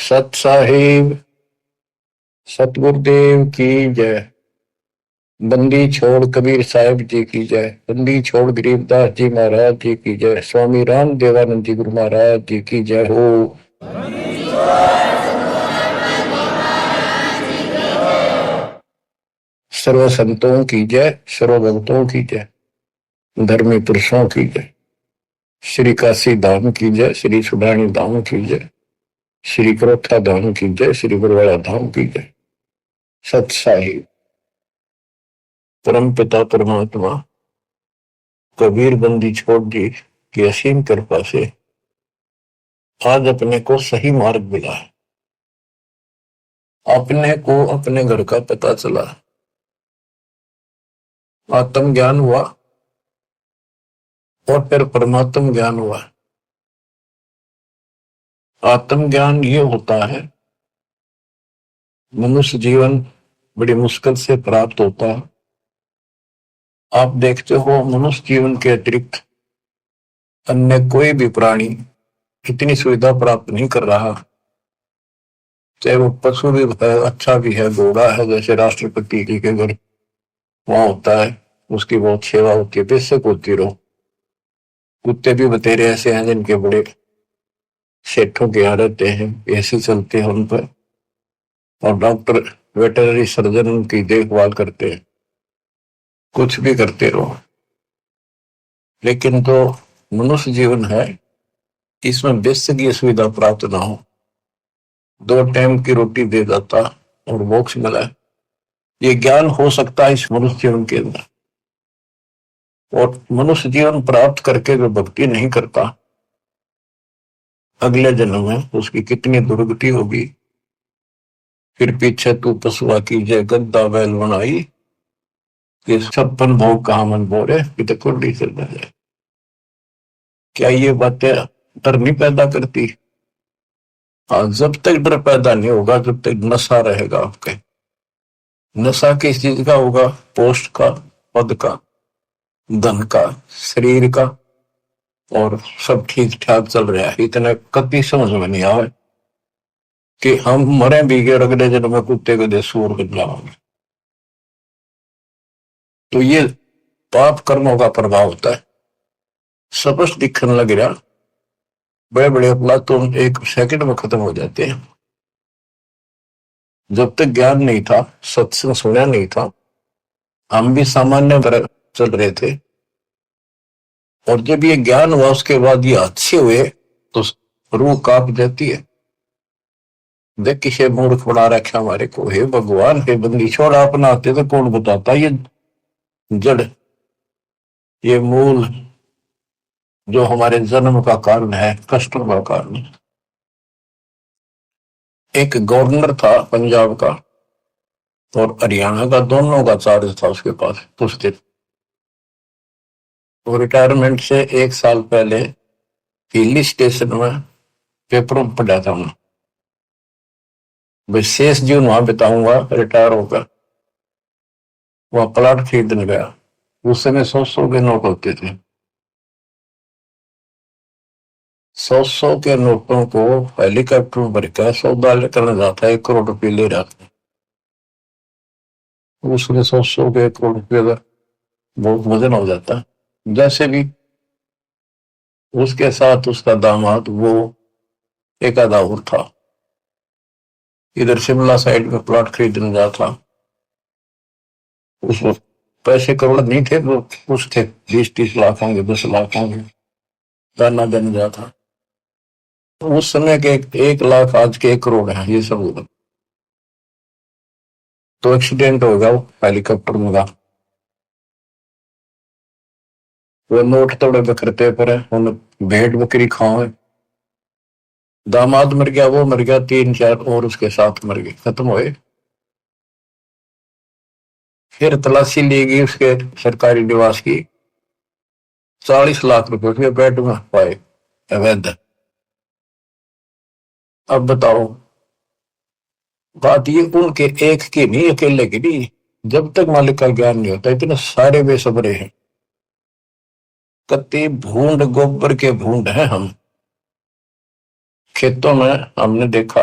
सत साहिब सतगुरुदेव की जय। बंदी छोड़ कबीर साहिब जी की जय। बंदी छोड़ गरीबदास जी महाराज जी की जय। स्वामी राम देवानंद जी गुरु महाराज जी की जय हो। सर्व संतों की जय, सर्व भक्तों की जय, धर्मी पुरुषों की जय। श्री काशी धाम की जय, श्री सुडानी धाम की जय, श्री करोथा धाम की जय, श्री बरवाड़ा धाम की जय। सत साहिब परम पिता परमात्मा कबीर बंदी छोड़ जी की असीम कृपा से आज अपने को सही मार्ग मिला है। अपने को अपने घर का पता चला, आत्म ज्ञान हुआ और फिर परमात्म ज्ञान हुआ। आत्म ज्ञान ये होता है, मनुष्य जीवन बड़ी मुश्किल से प्राप्त होता है। आप देखते हो मनुष्य जीवन के अतिरिक्त अन्य कोई भी प्राणी इतनी सुविधा प्राप्त नहीं कर रहा। चाहे वो पशु भी है, अच्छा भी है, घोड़ा है, जैसे राष्ट्रपति जी के घर वहां होता है, उसकी बहुत सेवा होती है, बेशक होती रहो। कुत्ते भी बतेरे ऐसे हैं जिनके बड़े सेठों के यहाँ रहते हैं, ऐसे चलते हैं उन पर, और डॉक्टर वेटरनरी सर्जन उनकी देखभाल करते हैं। कुछ भी करते रहो, लेकिन तो मनुष्य जीवन है, इसमें बेसिक ये सुविधा प्राप्त ना हो। 2 टाइम की रोटी दे देता और मोक्ष मिला, ये ज्ञान हो सकता है इस मनुष्य जीवन के अंदर। और मनुष्य जीवन प्राप्त करके जो भक्ति नहीं करता, अगले जन्म में उसकी कितनी दुर्गति होगी। फिर पीछे तू पशुआ की जय गद्दा बैल बनाई, कि 56 भोग कहा मन बोरे, कि कुंडी से जाए। क्या ये बातें डर नहीं पैदा करती? हाँ, जब तक डर पैदा नहीं होगा, जब तक नशा रहेगा आपके। नशा किस चीज का होगा? पोस्ट का, पद का, धन का, शरीर का, और सब ठीक ठाक चल रहा है। इतना कभी समझ में नहीं आवे कि हम मरे भी गए, अगले जन्म में कुत्ते को दे सूर बन जाओगे। तो ये पाप कर्मों का प्रभाव होता है। स्पष्ट दिखने लग रहा, बड़े बड़े अपराध तो 1 सेकंड में खत्म हो जाते हैं। जब तक ज्ञान नहीं था, सत्संग सुना नहीं था, हम भी सामान्य तरह चल रहे थे। और जब ये ज्ञान हुआ उसके बाद ये अच्छे हुए तो रूह कांप जाती है। देख किसे मूर्ख बना रखा हमारे को। हे भगवान, हे बंदी छोड़, आप ना आते तो कौन बताता ये जड़, ये मूल जो हमारे जन्म का कारण है, कष्टों का कारण। एक गवर्नर था पंजाब का और हरियाणा का, दोनों का चार्ज था उसके पास उस दिन। वो रिटायरमेंट से 1 साल पहले हिली स्टेशन में पेपरों में पढ़ा था मैं, विशेष जीवन वहां बिताऊंगा रिटायर होकर। वहां प्लाट खरीदने गया। उस समय 100 के नोट होते थे। 100 के नोटों को हेलीकॉप्टर में भरकर सौदा करने जाता है, 1 करोड़ रुपये ले रहा था। उसमें 100 के 1 करोड़ रुपये का बहुत वजन हो जाता। जैसे भी उसके साथ उसका दामाद, वो एक आधा और था, इधर शिमला साइड में प्लॉट खरीदने जा था। उस पैसे करोड़ नहीं थे, वो कुछ थे, 20-30 लाख होंगे, 10 लाख होंगे, दाना देने जा था। तो उस समय के 1 लाख आज के 1 करोड़ है, ये सब होगा। तो एक्सीडेंट हो गया वो हेलीकॉप्टर में का। वो नोट तोड़े बकरते पर भेड़ बकरी खाओ। दामाद मर गया, वो मर गया, 3-4 और उसके साथ मर गए, खत्म हुए। फिर तलाशी ली गई उसके सरकारी निवास की, 40 लाख रुपए उसके बेड में पाए अवैध। अब बताओ, बात ये उनके एक की नहीं, अकेले की नहीं। जब तक मालिक का ज्ञान नहीं होता, इतने सारे बेसब्रे हैं। कत्ती भूंड, गोबर के भूंड हैं हम। खेतों में हमने देखा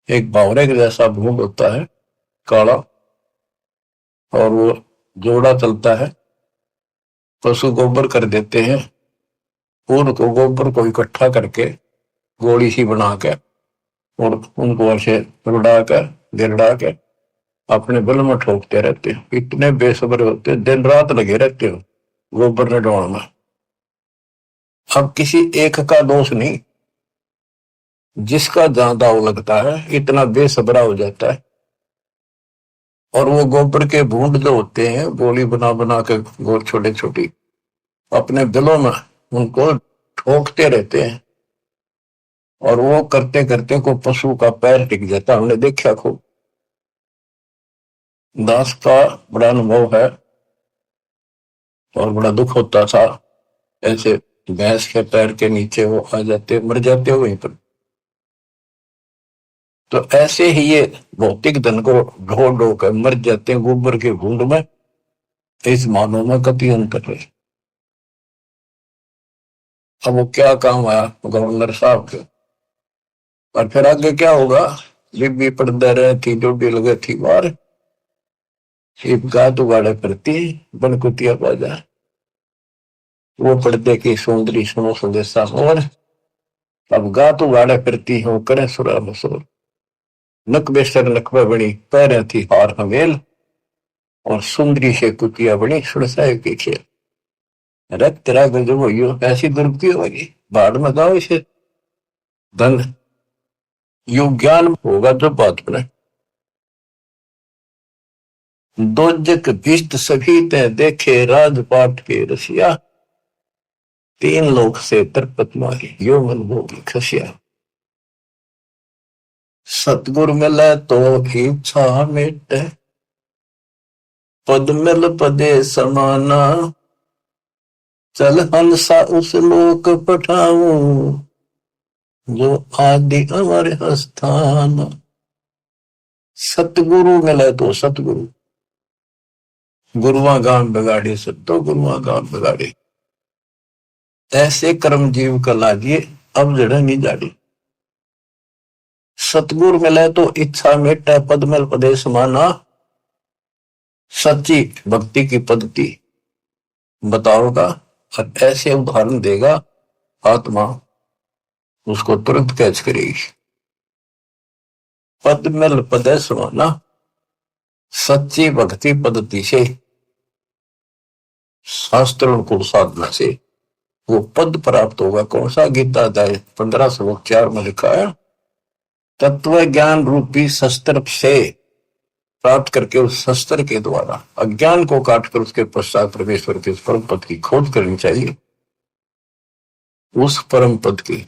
एक बावरे के जैसा भूड होता है, काला, और वो जोड़ा चलता है। पशु गोबर कर देते हैं, उनको गोबर को इकट्ठा करके गोली सी बना के और उनको ऐसे रुड़ा कर गिरड़ा के अपने बल में ठोकते रहते हैं। इतने बेसब्र होते हैं, दिन रात लगे रहते हो गोबर निडवाण में। अब किसी एक का दोष नहीं, जिसका जहां दाव लगता है इतना बेसब्रा हो जाता है। और वो गोबर के बूंद जो होते हैं गोली बना बना के गोल छोटे छोटी अपने दिलों में उनको ठोकते रहते हैं। और वो करते करते को पशु का पैर टिक जाता, हमने देखा खूब। दास का बड़ा अनुभव है और बड़ा दुख होता था। ऐसे भैंस के पैर के नीचे वो आ जाते, मर जाते हो वहीं पर। तो ऐसे ही ये भौतिक धन को ढो ढो कर मर जाते हैं गोबर के भूड में। इस मानव में कति अंतर है। अब वो क्या काम आया गवर्नर साहब के, और फिर आगे क्या होगा। बीबी पड़दा रहे थी, डोडी लगे थी बार, गात उगाड़े फिरती बन कुतिया बाजा। वो पर्दे की सौंदरी सुनो संदेशा और अब गात उगाड़े फिरती हो करे सुरा बसोर। नक बेसर नकबे बनी पैर थी हार हवेल, और सुंदरी से कुतिया बनी सुरसाए के खेल। रख तेरा गजब हो ऐसी दुर्गति होगी, बाढ़ में गाओ इसे धन यु ज्ञान होगा जो बात बने। दोजक भिष्ट सभी ते देखे राजपाट के रसिया, तीन लोक से तरपत मारी यो मन भोगी खसिया। सतगुरु मिले तो इच्छा मिटे, पद मिल पदे समाना, चल हंसा उस लोक पठाऊं, जो आदि अमर स्थान। सतगुरु मिले तो सतगुरु, गुरुआ गान बिगाड़े सत्तो गुरुआ गान बिगाड़े। ऐसे कर्म जीव का लागिए अब जड़ नहीं जाड़ी। सतगुरु मिले तो इच्छा मेटा, पद मिल पदे समाना। सच्ची भक्ति की पद्धति बताओगा और ऐसे उदाहरण देगा, आत्मा उसको तुरंत कैच करेगी। पद मिल पदे समाना, सच्ची भक्ति पद्धति से, शास्त्रों को साधना से वो पद प्राप्त होगा। कौन सा? गीता अध्याय 15 श्लोक 4 में लिखा है, तत्व ज्ञान रूपी शस्त्र से प्राप्त करके उस शस्त्र के द्वारा अज्ञान को काटकर उसके पश्चात परमेश्वर के परम पद की खोज करनी चाहिए। उस परम पद की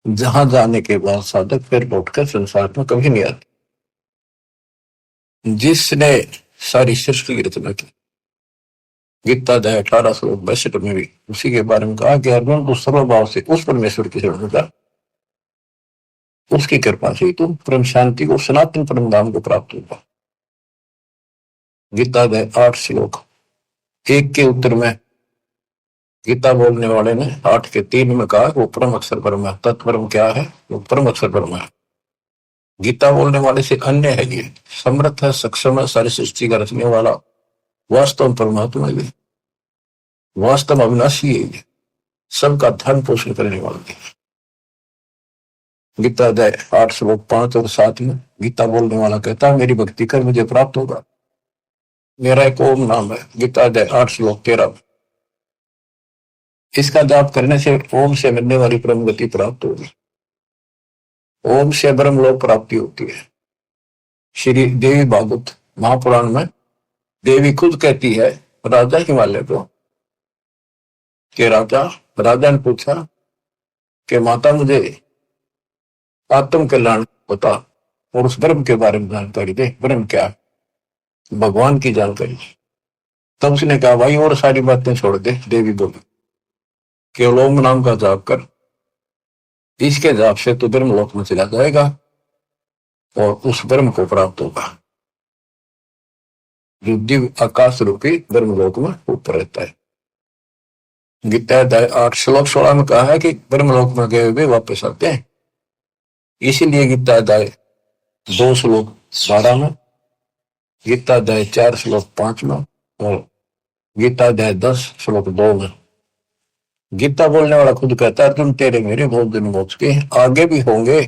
जहां जाने के बाद साधक फिर लौटकर संसार में कभी नहीं आती। जिसने सारी सृष्टि की रचना की, गीता अध्याय 18 श्लोक 62 में भी उसी के बारे में कहा कि अर्जुन तो सर्वभाव से उस परमेश्वर की शरण जा, उसकी कृपा से तुम परम शांति को, सनातन परम धाम को प्राप्त होगा। गीता अध्याय 8 श्लोक 1 के उत्तर में गीता बोलने वाले ने 8 के 3 में कहा वो परम अक्षर परम है। तत्परम क्या है? वो परम अक्षर परम है। गीता बोलने वाले से अन्य है, ये समर्थ है, सक्षम है, सारी सृष्टि का रचने वाला वास्तव परमात्मा है, वास्तव अविनाशी है, सबका धन पोषण करने वाला है। गीता अध्याय 8 श्लोक 5 और 7 में गीता बोलने वाला कहता है मेरी भक्ति कर मुझे प्राप्त होगा। मेरा एक ओम नाम है। गीता अध्याय 8 श्लोक 13 में इसका जाप करने से ओम से मिलने वाली परम गति प्राप्त होगी। ओम से ब्रह्म लोक प्राप्ति होती है। श्री देवी भागवत महापुराण में देवी खुद कहती है राजा हिमालय को कि राजा ने पूछा कि माता मुझे आत्म कल्याण बता और उस ब्रह्म के बारे में जानकारी दे। ब्रह्म क्या है? भगवान की जानकारी। तब उसने कहा भाई और सारी बातें छोड़ दे। देवी बोली केवल ओम नाम का जाप कर, इसके जाप से तो ब्रह्म लोक में चला जाएगा और उस ब्रह्म को प्राप्त होगा जो दिव्य आकाश रूपी ब्रह्म लोक में ऊपर रहता है। गीता अध्याय 8 श्लोक 16 में कहा है कि ब्रह्म लोक में गए हुए वापस आते हैं। इसीलिए गीता अध्याय 2 श्लोक 12 में, गीता अध्याय 4 श्लोक 5 में और गीता अध्याय 10 श्लोक 2 में गीता बोलने वाला खुद कहता है तुम तेरे मेरे बहुत दिन हो चुके, आगे भी होंगे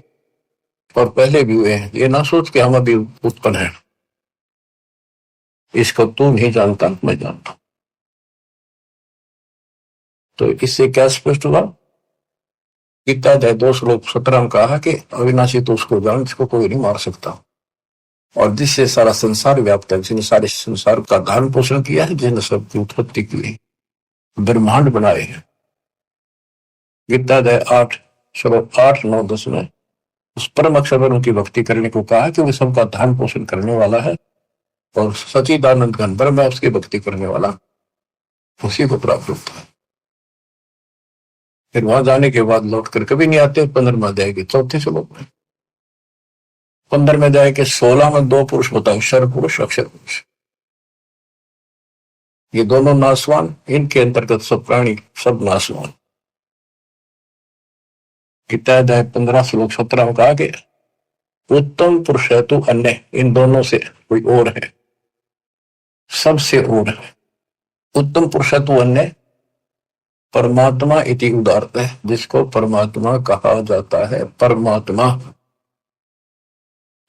और पहले भी हुए हैं। ये ना सोच के हम अभी उत्पन्न है, इसको तू नहीं जानता, मैं जानता। तो इससे क्या स्पष्ट हुआ? गीता अध्याय 2 श्लोक 17 में कहा कि अविनाशी तो उसको जान जिसको कोई नहीं मार सकता, और जिससे सारा संसार व्याप्त है, जिसने सारे संसार का धारण पोषण किया है, जिसने सबकी उत्पत्ति की है, ब्रह्मांड बनाए हैं। गीता अध्याय 8 श्लोक 8, 9, 10 में उस परम अक्षर की भक्ति करने को कहा कि वो सबका धारण पोषण करने वाला है और सच्चिदानंद घन ब्रह्म है, उसकी भक्ति करने वाला उसी को प्राप्त होता है। फिर वहां जाने के बाद लौट कर कभी नहीं आते। 15वें अध्याय के 4 श्लोक में, 15वें अध्याय के 16 में 2 पुरुष बताए, शर पुरुष अक्षर पुरुष। ये दोनों नासवान, इनके अंतर्गत सब प्राणी सब नासवान। गीता अध्याय 15 श्लोक 17 में कहा कि उत्तम पुरुष है तो अन्य, इन दोनों से कोई और है, सबसे और है। उत्तम पुरुष है तो अन्य परमात्मा इति उदारत है, जिसको परमात्मा कहा जाता है। परमात्मा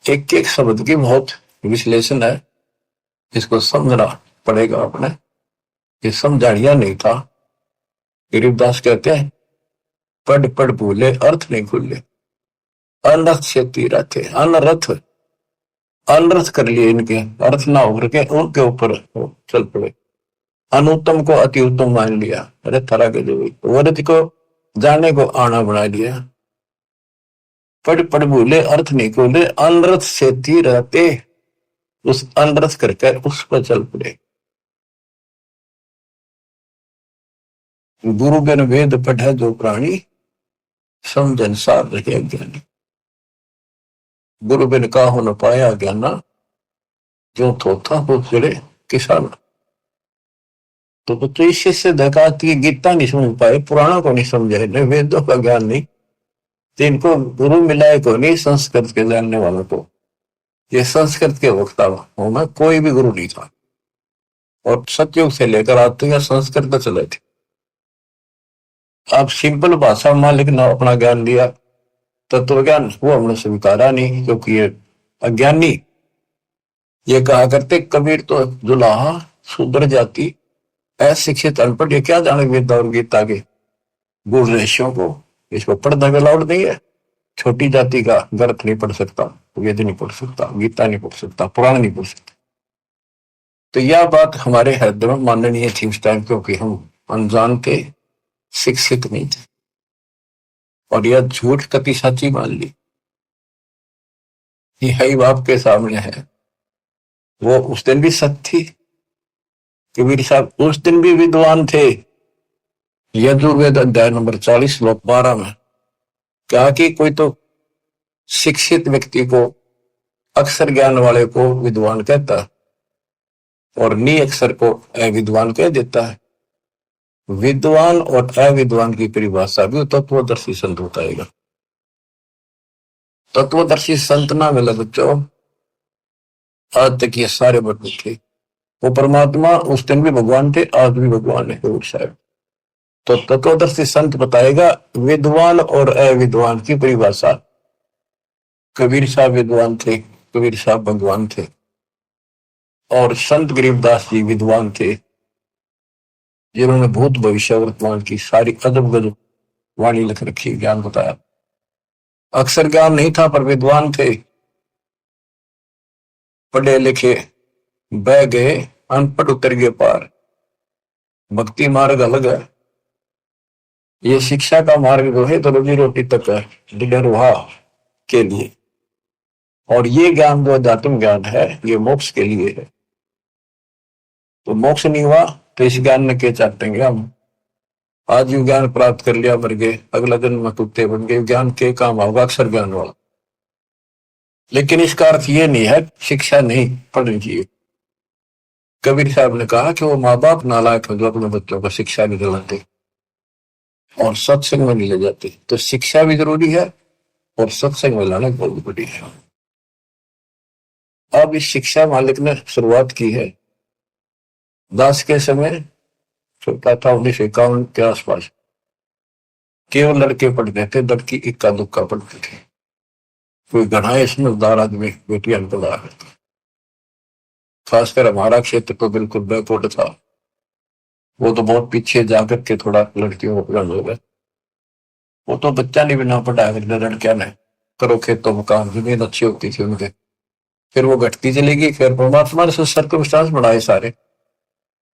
एक एक शब्द की बहुत विश्लेषण है, इसको समझना पड़ेगा अपने। ये समझाड़िया नहीं था। गरीबदास कहते हैं पढ़ पढ़ भूले अर्थ नहीं भूले, अनर्थ से तीरा थे। अनर्थ कर लिए, इनके अर्थ ना होकर के उनके ऊपर चल पड़े। अनुत्तम को अति उत्तम मान लिया, अरे थरा के जो वरत को जाने को आना बना लिया। पढ़ पढ़ भूले अर्थ नहीं भूले, अनर्थ से तीरते, उस अनर्थ करके उस पर चल पड़े। गुरु बिन वेद पढ़े जो प्राणी, समझन सार रहे ज्ञानी। गुरु बिन का हो न पाया ज्ञाना, जो थोथा हो चढ़े किसान। तो बच्चों इससे से देखा कि गीता नहीं समझ पाए, पुराणों को नहीं समझे, वेदों का ज्ञान नहीं, तो इनको गुरु मिलाए को नहीं, संस्कृत के जानने वालों को। ये संस्कृत के वक्ता होना, कोई भी गुरु नहीं था। और सतयुग से लेकर आज तक संस्कृत चले थे। आप सिंपल भाषा मालिक ने अपना ज्ञान दिया, तत्व ज्ञान वो हमने स्वीकारा नहीं, क्योंकि ये अज्ञानी। ये कहा करते कबीर तो जुलाहा सुधर जाती, अशिक्षित अनपढ़, ये क्या जाने वेद और गीता के गुण रहस्यों को। इसको पढ़ना अलाउड नहीं है। छोटी जाति का ग्रंथ नहीं पढ़ सकता, वेद नहीं पढ़ सकता, गीता नहीं पढ़ सकता, पुराण नहीं पढ़ सकता। तो यह बात हमारे हृदय में माननीय थी उस टाइम, क्योंकि हम अनजान थे, शिक्षित नहीं थे, और यह झूठ कति सच्ची मान ली। यही बाप के सामने है। वो उस दिन भी सच थी। कबीर साहब उस दिन भी विद्वान थे। यजुर्वेद अध्याय नंबर 40 श्लोक 12 में क्या कि कोई तो शिक्षित व्यक्ति को, अक्षर ज्ञान वाले को विद्वान कहता है, और नी अक्षर को अविद्वान कह देता है। विद्वान और अविद्वान की परिभाषा भी तत्वदर्शी संत बताएगा। तत्वदर्शी संत ना मिला बच्चों, आज तक ये सारे बड़े थे। वो परमात्मा उस दिन भी भगवान थे, आज भी भगवान है साहब। तो तत्वदर्शी संत बताएगा विद्वान और अविद्वान की परिभाषा। कबीर साहब विद्वान थे, कबीर साहब भगवान थे, और संत गरीबदास जी विद्वान थे, जिन्होंने भूत भविष्य वर्तमान की सारी अजब गजब वाणी लिख रखी, ज्ञान बताया। अक्षर ज्ञान नहीं था पर विद्वान थे। पढ़े लिखे बह गए, अनपढ़ उतर गए पार। भक्ति मार्ग अलग है, ये शिक्षा का मार्ग जो है तो रोजी रोटी तक है, निर्वाह के लिए। और ये ज्ञान जो अध्यात्म ज्ञान है, ये मोक्ष के लिए है। तो मोक्ष नहीं हुआ तो इस ज्ञान में क्या चाहते हम? आज यू ज्ञान प्राप्त कर लिया, मर गए, अगला जन्म में कुत्ते बन गए, ज्ञान के काम होगा अक्षर ज्ञान वाला। लेकिन इसका अर्थ ये नहीं है शिक्षा नहीं पढ़नी चाहिए। कबीर साहब ने कहा कि वो माँ बाप नालायक जो अपने बच्चों को शिक्षा नहीं दिलाते और सत्संग में नहीं ले जाते। तो शिक्षा भी जरूरी है और सत्संग में लाना बहुत बड़ी है। अब इस शिक्षा मालिक ने शुरुआत की है दास के समय, छोटा था 1951 के आसपास, केवल लड़के पढ़ते थे, लड़की इक्का दुक्का पढ़ते थे। कोई घना समझदार आदमी बेटियां पढ़ा है। खासकर हमारा क्षेत्र तो बिल्कुल बैकवर्ड था, वो तो बहुत पीछे जाकर के थोड़ा लड़कियों को पढ़ाने लगा। वो तो बच्चा नहीं बिना पढ़ाया करते, लड़कियां ने करो खेतों में काम, जमीन अच्छी होती थी उनके, फिर वो घटती चली गई। फिर परमात्मा ने सर्कमस्टांस बढ़ाए सारे,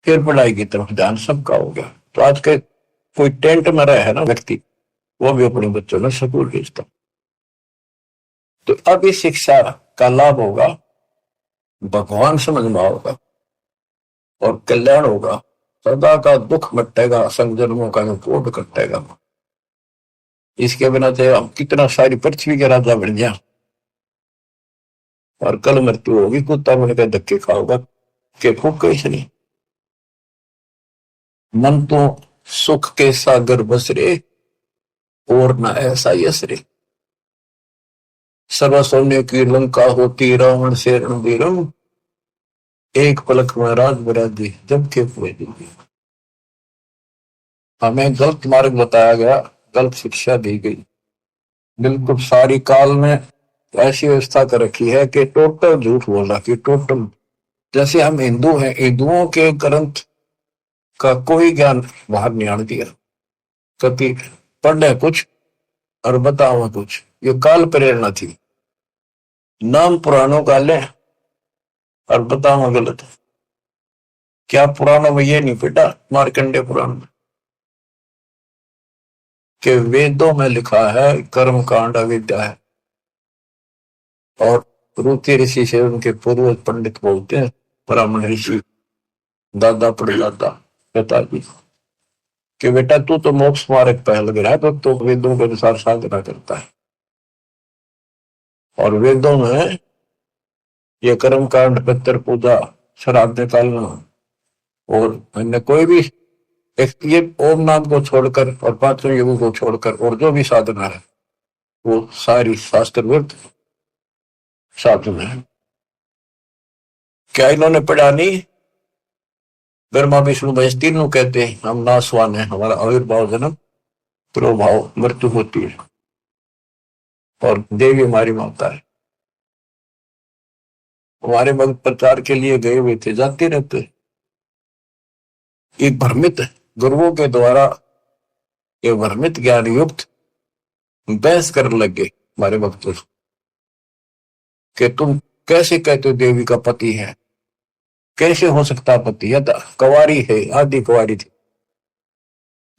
फिर पढ़ाई की तरफ ध्यान सबका हो गया। तो आज के कोई टेंट में रहे है ना व्यक्ति, वो भी अपने बच्चों ने स्कूल भेजता। तो अब इस शिक्षा का लाभ होगा, भगवान समझ में होगा और कल्याण होगा। सदा का दुख मटेगा, संजन्मों का कोट कटेगा। इसके बिना चाहे हम कितना सारी पृथ्वी के राजा बन गया, और कल मृत्यु होगी, कुत्ता बन के धक्के खाओगा के फूक कैसे नहीं। मन तो सुख के सागर बसरे, और न ऐसा यसरे। सर्व सोने की लंका होती, रावण से रणबीरम, एक पलक में राज बरादी जब के हुए दी। हमें गलत मार्ग बताया गया, गलत शिक्षा दी गई। बिल्कुल सारी काल में ऐसी व्यवस्था कर रखी है कि टोटल झूठ बोल रहा कि टोटल। जैसे हम हिंदू हैं, हिंदुओं के ग्रंथ का कोई ज्ञान बाहर नहीं आने दिया। कभी पढ़े कुछ और बताओ कुछ, ये काल प्रेरणा थी। नाम पुराणों का ले और बताओ गलत। क्या पुराणों में ये नहीं पिटा, मार्कंडे पुराण में, कि वेदों में लिखा है कर्म कांड अविद्या है, और रुचि ऋषि से उनके पूर्वज पंडित बोलते हैं, ब्राह्मण ऋषि, दादा परदादा पिताजी, कि बेटा तू तो मोक्ष मार्ग पर लग रहा है, तो वेदों के अनुसार साधना करता है। और वेदों में ये कर्म कांड, पितर पूजा, श्राद्ध निकालना, और अन्य कोई भी एक ये ओम नाम को छोड़कर और पांचों युगों को छोड़कर और जो भी साधना है, वो सारी शास्त्र विरुद्ध साधना है। क्या इन्होंने पढ़ा नहीं? ब्रह्मा विष्णु महेश तीनों कहते हैं हम नासवान है, हमारा आविर्भाव जन्म प्रभाव मृत्यु होती है, और देवी हमारी माता है। हमारे भक्त प्रचार के लिए गए हुए थे, जाते रहते। एक भ्रमित गुरुओं के द्वारा ये भ्रमित ज्ञान युक्त बहस करने लगे हमारे भक्तों कि तुम कैसे कहते हो देवी का पति है, कैसे हो सकता पति, या कुंवारी है, आदि कुंवारी थी।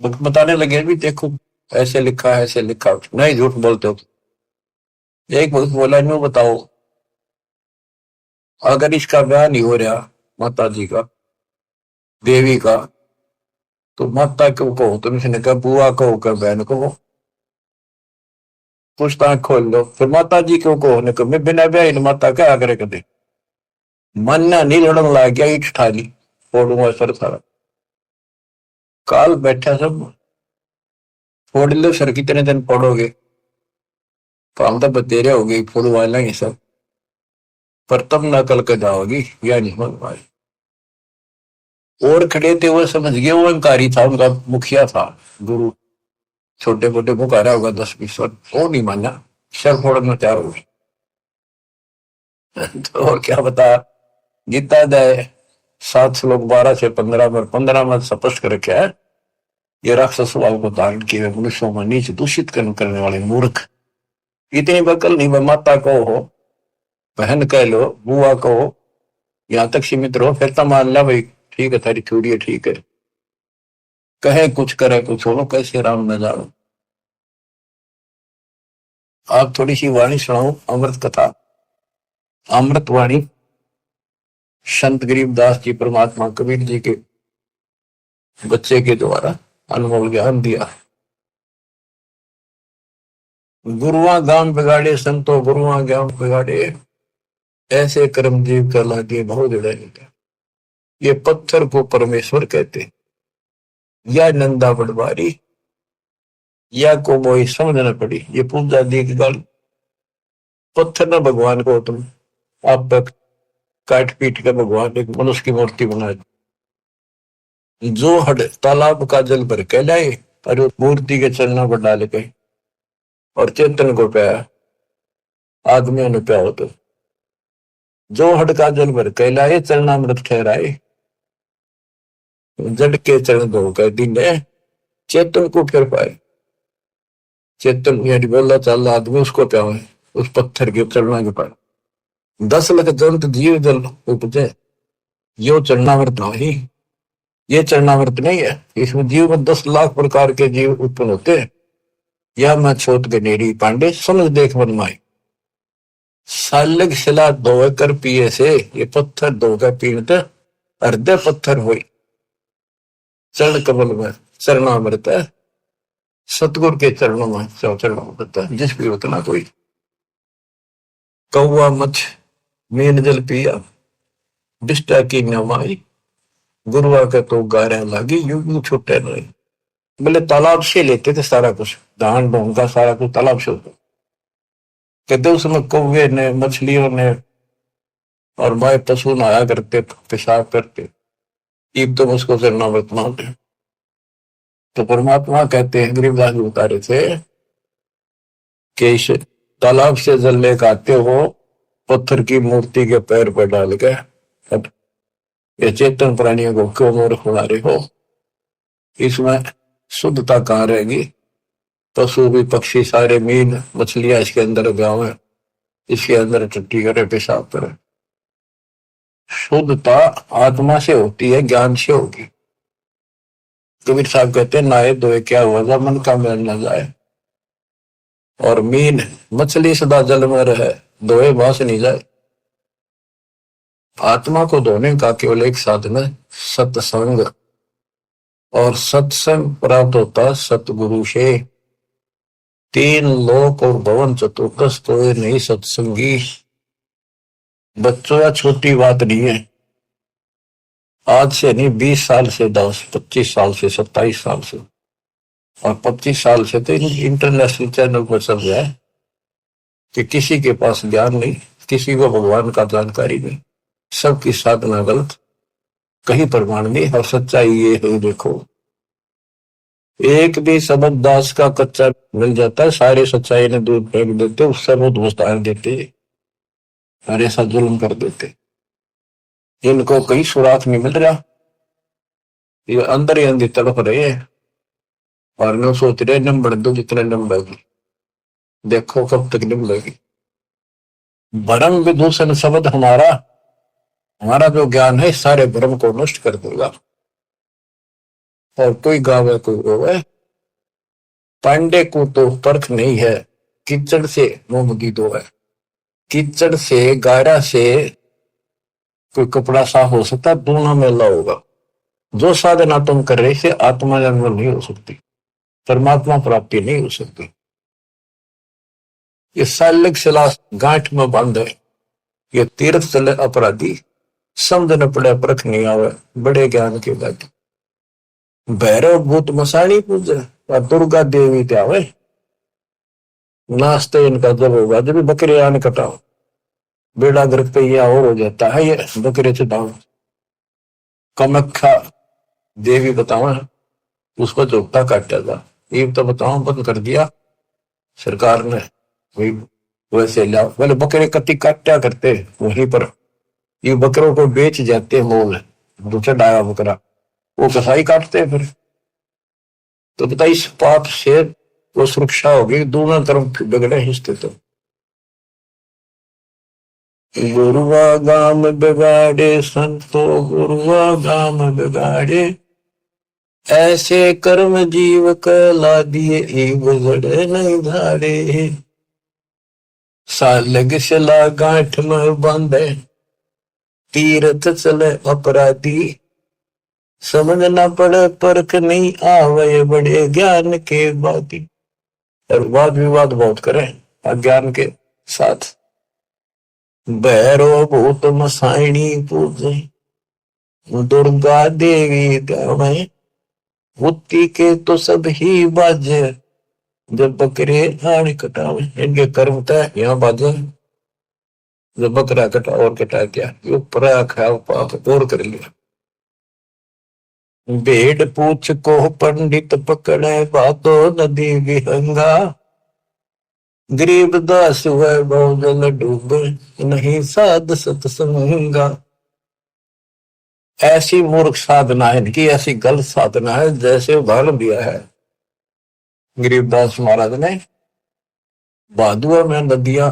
भक्त बताने लगे भी देखो ऐसे लिखा है, ऐसे लिखा, नहीं झूठ बोलते हो। एक भक्त बोला यूं बताओ, अगर इसका ब्याह नहीं हो रहा माता जी का, देवी का, तो माता क्यों कहो तुम? इसने कहा बुआ कहो कर बहन कहो, पूछताछ खोल लो। फिर माता जी क्यों कहो ने कहा मैं बिना ब्याह माता क्या करे कदे, मानना नहीं लड़न ला गया, ईट ठाली फोड़ूंगा सर सारा। काल बैठा सब, फोड़ लो सर, कितने दिन फोड़ोगे, तो हम तो बतेरे हो गई फोड़ वाला ही सब, पर तब न कल कर जाओगी, या नहीं मन पाए। और खड़े थे वो समझ गए वो अहंकारी था, उनका मुखिया था गुरु, छोटे मोटे पुकारा होगा 10-20 वर्ष, वो नहीं माना, सर फोड़ना तैयार हो गई। तो और क्या बता, गीता दे 7 श्लोक 12 से 15 में 15 में स्पष्ट कर रखा है, ये राक्षस स्वभाव को धारण किए मनुष्यों में नीचे दूषित करने वाले मूर्ख, इतनी बकल नहीं, वह माता को हो, बहन कह लो, बुआ को हो, यहां तक सीमित रहो, फिर तो मान ला भाई ठीक है थारी थोड़ी है, ठीक है, कहे कुछ करे कुछ हो, कैसे राम न जानो। आप थोड़ी सी वाणी सुनाओ, अमृत कथा, अमृत वाणी, संत गरीबदास जी परमात्मा कबीर जी के बच्चे के द्वारा अनमोल ज्ञान दिया। गुरुआ गांव बिगाड़े संतो, गुरुआ गांव बिगाड़े, ऐसे कर्म जीव कर लागे बहुत जड़े। ये पत्थर को परमेश्वर कहते, या नंदा पटवारी, या को मोई समझ न पड़ी, ये पूजा दी की गल पत्थर ना भगवान को तुम आप तक काट पीट कर भगवान एक मनुष्य की मूर्ति बना दी। जो हड तालाब का जल भर के लाए और उस मूर्ति के चरणों पर डाल के और चेतन को पाया, आदमियों ने पाया हो। तो जो हड का जल भर के लाए चरणामृत ठहराए, जड़ के चरण धो कर दिन चेतन को फिर पाए। चेतन यानी बोला चाल आदमी उसको क्या है, उस पत्थर के चरणों के पाए। 10 लाख जंत जीव जल उपजे, यो चरणामृत नहीं, ये चरणामृत नहीं है। इसमें जीव में 10 लाख प्रकार के जीव उत्पन्न होते हैं। यह मैं छोट गनेरी पांडे समझ देख मन माई। सालग शिला धोए कर पिए से, ये पत्थर धोकर पीते हृदय पत्थर हुई। चरण कमल में चरणामृत है, सतगुरु के चरणों में चरणामृत है। जिस भी उतना कोई कौवा मछ मीन जल पिया, डिस्टा की नमाई, गुरुआ के तो गारा लागी, युग छुट्टे नहीं। बोले तालाब से लेते थे सारा कुछ, धान ढोंगा सारा कुछ तालाब से होता। कहते उसमें कौवे ने मछलियों ने और माए पशु नहाया करते, पेशाब करते। ईब तो उसको चरणामृत मानते। तो परमात्मा कहते हैं, गरीबदास जी बता रहे थे कि इस तालाब से जल लेकर आते हो, पत्थर की मूर्ति के पैर पर डाल के, अब ये चेतन प्राणियों को क्यों मूर्ख बना रहे हो? इसमें शुद्धता कहाँ रहेगी? पशु भी पक्षी सारे मीन मछलियां इसके अंदर गाँव है, इसके अंदर टट्टी करे पेशाब करे। शुद्धता आत्मा से होती है, ज्ञान से होगी। कबीर साहब कहते हैं, नहाए धोए क्या हुआ, मन का मैल न जाए। और मीन मछली सदा जल में रहे, धोए बांस नहीं जाए। आत्मा को धोने का केवल एक साधन है, सत्संग। और सत्संग प्राप्त होता सतगुरु से। 3 लोक और भवन चतुर्दश तो नहीं सत्संगी। बच्चों या छोटी बात नहीं है। आज से नहीं, 20 साल से 10, 25 साल से, 27 साल से और 25 साल से तो इंटरनेशनल चैनल पर चल रहा है कि किसी के पास ज्ञान नहीं, किसी को भगवान का जानकारी नहीं, सबकी साधना गलत, कहीं प्रमाण नहीं। और सच्चाई ये है, देखो एक भी शब्द दास का कच्चा मिल जाता है, सारे सच्चाई ने दूध फेंक देते, उससे वो दोस्त आर देते और ऐसा जुल्म कर देते। इनको कहीं सुराख नहीं मिल रहा, ये अंदर ही अंदर तड़प रहे हैं और न सोच रहे नम बढ़ दो, जितने नम बढ़ेगी देखो कब तक निम लगी। भरम विदूषण शब्द हमारा जो ज्ञान है सारे भ्रम को नष्ट कर देगा। और कोई गावे कोई रोवे, पांडे को तो परख नहीं है, कीचड़ से मोहम्मदी दो है। कीचड़ से गारा से कोई कपड़ा साफ हो सकता, दोनों मेला होगा। जो साधना तुम कर रहे से आत्मा जन्म नहीं हो सकती, परमात्मा प्राप्ति नहीं हो सकती। ये सालिक शिला गांठ में बंद है, ये तीर्थ चले अपराधी, समझ न पड़े परख नहीं आवे, बड़े ज्ञान के बाद। भैरव भूत मसाणी पूजे और दुर्गा देवी त्यावे, नाश्ते इनका जब होगा जब बकरे आने कटाओ, बेड़ा घर पे यह और हो जाता है, ये बकरे चटाओ। कमख्या देवी बताओ, उसको जोगता काटा था, ये तो बताओ बंद कर दिया सरकार ने। वही वैसे लाओ, बोले बकरे कति काटा करते वहीं पर, ये बकरों को बेच जाते मोल, दूसरा डाया बकरा वो कसाई काटते फिर। तो बता इस पाप से वो सुरक्षा होगी, दोनों तरफ बिगड़े हिस्से। तो गुरुआ गाम बिगाड़े संतो, गुरुआ गाम बिगाड़े, ऐसे कर्म जीव कला दिए गुजरे नहीं धारे। सालग शिला गांठ में बांधे, तीर्थ चले अपराधी, समझ न पड़े परख नहीं आवे, बड़े ज्ञान के बाती। और वाद विवाद बहुत करें अज्ञान के साथ। भैरो भूत मसाइणी पूजे, दुर्गा देवी गावे, बुद्धि के तो सब ही बाजे, जब बकरे आने कटावे। इनके कर्म तय यहाँ बाजे, जो बकरा कटा और कटा दिया, जो परा खाया पाप और कर लिया। भेड़ पूछ को पंडित पकड़े, बातो नदी विहंगा। गरीब दास हुए बहुजन डूबे, नहीं साध सत्संगा। ऐसी मूर्ख साधना है इनकी, ऐसी गलत साधना है, जैसे उदाहरण दिया है गरीबदास महाराज ने। भादुआ में नदियां,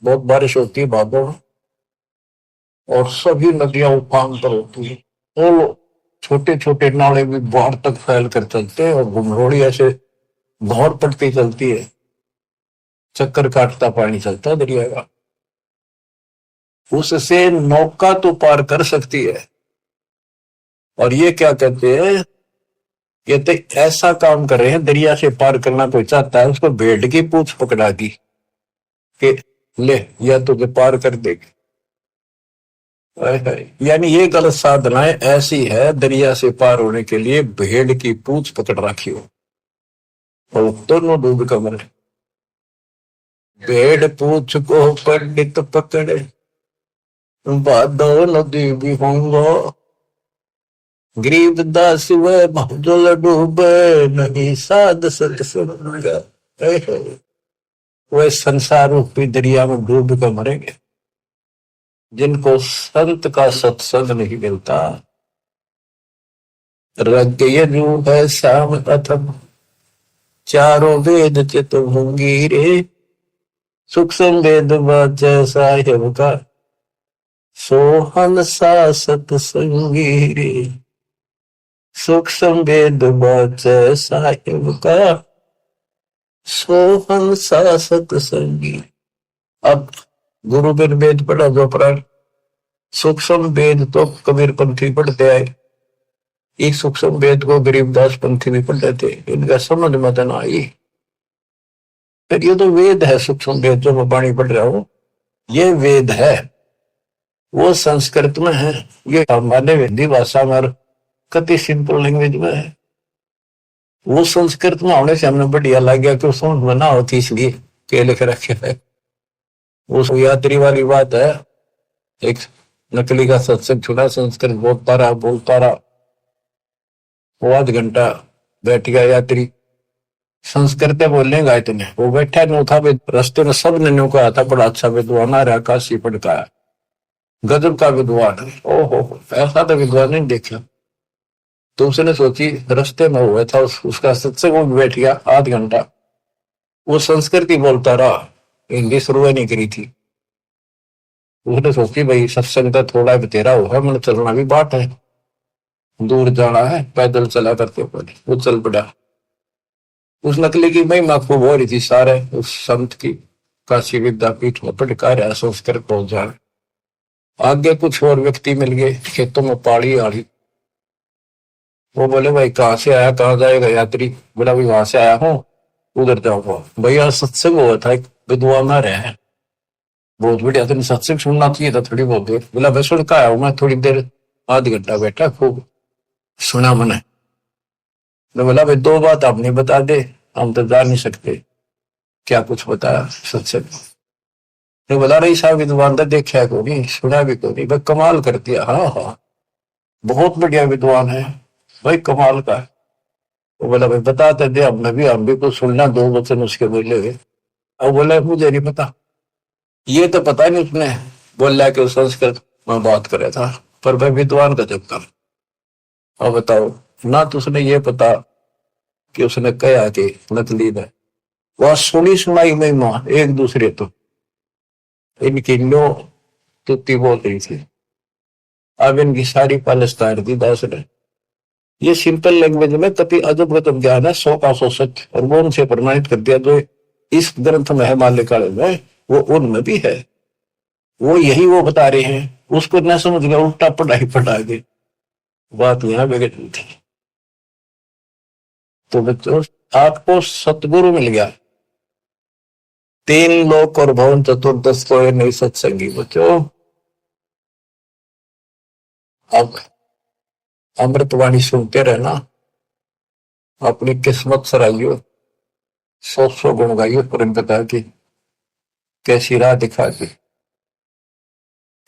बहुत बारिश होती है भादों में, और सभी नदियां उफान पर होती है। वो छोटे छोटे नाले भी बाढ़ तक फैल कर चलते हैं, और घुमरोड़ी ऐसे भौर पड़ती चलती है, चक्कर काटता पानी चलता है दरिया का। उससे नौका तो पार कर सकती है। और ये क्या कहते हैं, ये तो ऐसा काम कर रहे हैं, दरिया से पार करना कोई चाहता है उसको भेड़ की पूंछ पकड़ा दी कि ले, या तुझे पार कर देगी। यानी ये गलत साधनाएं ऐसी है, दरिया से पार होने के लिए भेड़ की पूंछ पकड़ रखी हो, और दोनों डूब कर मरे। भेड़ पूंछ को पंडित पकड़े, बादो नदी भी होंगो। गरीब दास वह बहुजल डूबे, नहीं साध सत्संग। वह संसार रूपी दरिया में डूब कर मरेंगे जिनको संत का सत्संग नहीं मिलता। रज्ञ है श्याम अथम, चारों वेद चित होंगी रे। सूक्ष्म वेद बाचे साहिब का, सोहन सा सत्संगी रे। सूक्ष्म वेद बाचे साहिब का, सोहन सा सत्संगी। अब गुरु बिन वेद पढ़ा जो प्राण, सूक्ष्म वेद तो कबीर पंथी पढ़ते आए, एक सूक्ष्म वेद को गरीबदास पंथी भी पढ़ते थे, इनका समझ मत न आई। फिर ये तो वेद है, सूक्ष्म वेद जो मैं वाणी पढ़ रहा हूं, ये वेद है, वो संस्कृत में है, ये हमारे हिंदी भाषा में कति सिंपल लैंग्वेज में है। वो संस्कृत में होने से हमने बढ़िया लग गया कि समझ में ना होती, इसलिए के लिख रखे है। वो यात्री वाली बात है, एक नकली का सत्संग छुड़ा, संस्कृत बोलता रहा, वो आध घंटा बैठ गया यात्री, संस्कृत बोलने गए इतने, वो बैठा नहीं था, रस्ते में सब ने कहा था बड़ा अच्छा विद्वान आ रहा, काशी पढ़ता है, गजब का विद्वान है। ओहो, ऐसा तो विद्वान नहीं देखा। तो उसने सोची, रस्ते में हुआ था उसका सत्संग में बैठ गया आध घंटा, वो संस्कृत ही बोलता रहा, हिंदी शुरू नहीं करी थी। उसने सोची भाई सत्संग का थोड़ा बतेरा होगा, मैंने चलना भी बाट है, दूर जाना है, पैदल चला करते पड़े, वो चल पड़ा। उस नकली की महिमा खूब हो रही थी, सारे उस संत की काशी विद्यापीठ में पढ़का रहा, संस्कृत पहुंच जाए। आगे कुछ और व्यक्ति मिल गए, खेतों में पाड़ी आड़ी, वो बोले भाई कहाँ से आया, कहाँ जाएगा यात्री? बोला भाई वहां से आया हूँ, उधर जाऊंगा। भैया सत्संग हुआ था, एक विद्वान आ रहे हैं, बहुत बढ़िया, तेने सत्संग सुनना चाहिए था थोड़ी बहुत देर। बोला मैं सुन का आया हूँ, मैं थोड़ी देर आध घंटा बैठा, खूब सुना मैंने। मैं बोला भाई दो बात आप नहीं बता दे, हम तो जा नहीं सकते, क्या कुछ बताया सत्संग? तो बोला रही साहब विद्वान तो देखा को नहीं, सुना भी को नहीं, भाई कमाल कर दिया। हाँ हाँ, बहुत बढ़िया विद्वान है भाई, कमाल का है। वो बोला भाई बताते दे, हम भी कुछ सुनना, दो वचन उसके बोले हुए। अब बोला मुझे नहीं पता, ये तो पता नहीं उसने बोला कि संस्कृत में बात करे था, पर भाई विद्वान का जब कर। अब बताओ ना, तो उसने ये पता कि उसने कहा कि नकली है, वह सुनी सुनाई महिमा एक दूसरे तो इनकी लो तुत्ती बोल रही थी। अब इनकी सारी पालस्तान दी दास ने, ये सिंपल लैंग्वेज में कति अजब गजब ज्ञान है, 100 का 100 सच, और वो उनसे प्रमाणित कर दिया। जो इस ग्रंथ में है माल्यकाल में, वो उनमें भी है, वो यही वो बता रहे हैं, उसको न समझ गया, उल्टा पढ़ाई पढ़ा गए, बात यहां बिगड़ थी। तो बच्चों, आपको सतगुरु मिल गया, 3 लोक और भवन चतुर्दश को नहीं सत्संगी बच्चों। अब अमृतवाणी सुनते रहना, अपनी किस्मत सराइयो, 100 गुण गाइयो, पर पिता की कैसी राह दिखा दी।